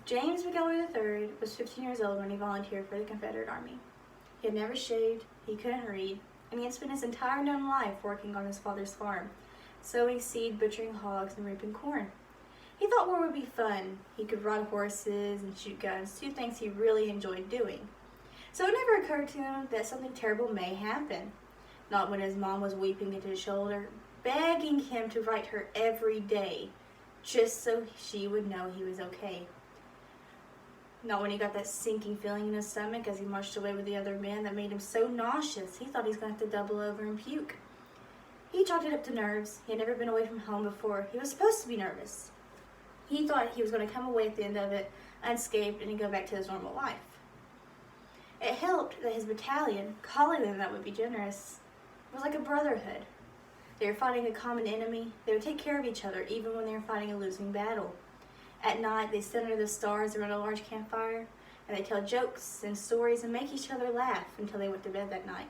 James McElroy III was 15 years old when he volunteered for the Confederate Army. He had never shaved, he couldn't read, and he had spent his entire known life working on his father's farm, sowing seed, butchering hogs, and reaping corn. He thought war would be fun. He could ride horses and shoot guns, two things he really enjoyed doing. So it never occurred to him that something terrible may happen. Not when his mom was weeping into his shoulder, begging him to write her every day, just so she would know he was okay. Not when he got that sinking feeling in his stomach as he marched away with the other men that made him so nauseous he thought he was going to have to double over and puke. He chalked it up to nerves. He had never been away from home before. He was supposed to be nervous. He thought he was going to come away at the end of it unscathed and he'd go back to his normal life. It helped that his battalion, calling them that would be generous, was like a brotherhood. They were fighting a common enemy. They would take care of each other even when they were fighting a losing battle. At night, they sit under the stars around a large campfire, and they tell jokes and stories and make each other laugh until they went to bed that night.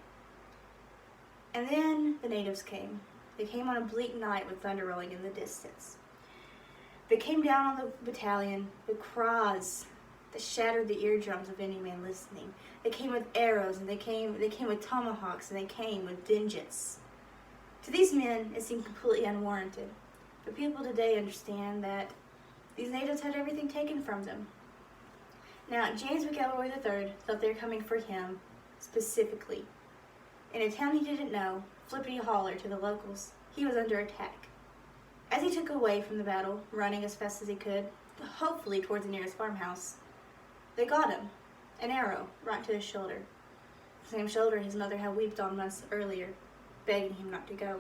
And then the natives came. They came on a bleak night with thunder rolling in the distance. They came down on the battalion with cries that shattered the eardrums of any man listening. They came with arrows, and they came with tomahawks, and they came with vengeance. To these men, it seemed completely unwarranted. But people today understand that these natives had everything taken from them. Now, James McElroy III thought they were coming for him specifically. In a town he didn't know, Flippity Holler to the locals, he was under attack. As he took away from the battle, running as fast as he could, hopefully towards the nearest farmhouse, they got him, an arrow right to his shoulder. The same shoulder his mother had wept on months earlier, begging him not to go.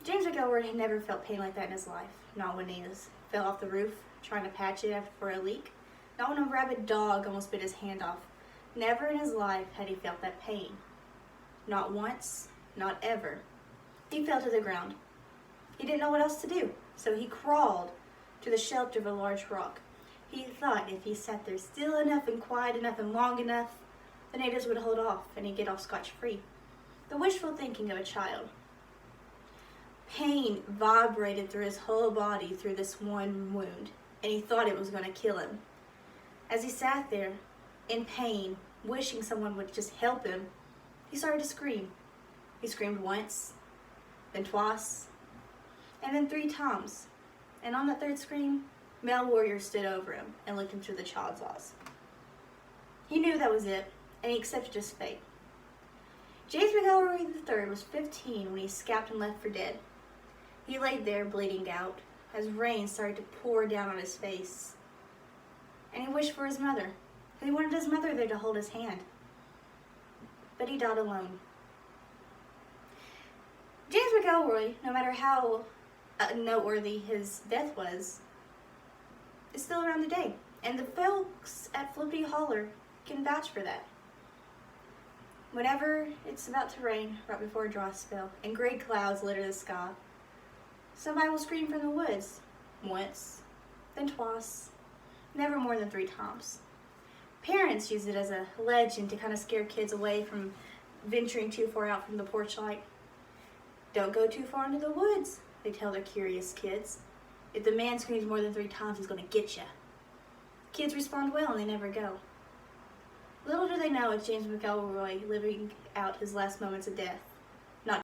James McElroy had never felt pain like that in his life. Not when he fell off the roof trying to patch it for a leak. Not when a rabid dog almost bit his hand off. Never in his life had he felt that pain. Not once, not ever. He fell to the ground. He didn't know what else to do, so he crawled to the shelter of a large rock. He thought if he sat there still enough and quiet enough and long enough, the natives would hold off and he'd get off scotch-free. The wishful thinking of a child. Pain vibrated through his whole body through this one wound, and he thought it was going to kill him. As he sat there, in pain, wishing someone would just help him, he started to scream. He screamed once, then twice, and then 3 times. And on that third scream, male warrior stood over him and looked him through the child's eyes. He knew that was it, and he accepted his fate. James McElroy III was 15 when he scalped and left for dead. He laid there bleeding out as rain started to pour down on his face. And he wished for his mother. He wanted his mother there to hold his hand. But he died alone. James McElroy, no matter how noteworthy his death was, is still around today. And the folks at Flippity Holler can vouch for that. Whenever it's about to rain, right before a dry spell, and gray clouds litter the sky, somebody will scream from the woods, once, then twice, never more than 3 times. Parents use it as a legend to kind of scare kids away from venturing too far out from the porch light. Don't go too far into the woods, they tell their curious kids. If the man screams more than 3 times, he's going to get you. Kids respond well and they never go. Little do they know it's James McElroy living out his last moments of death.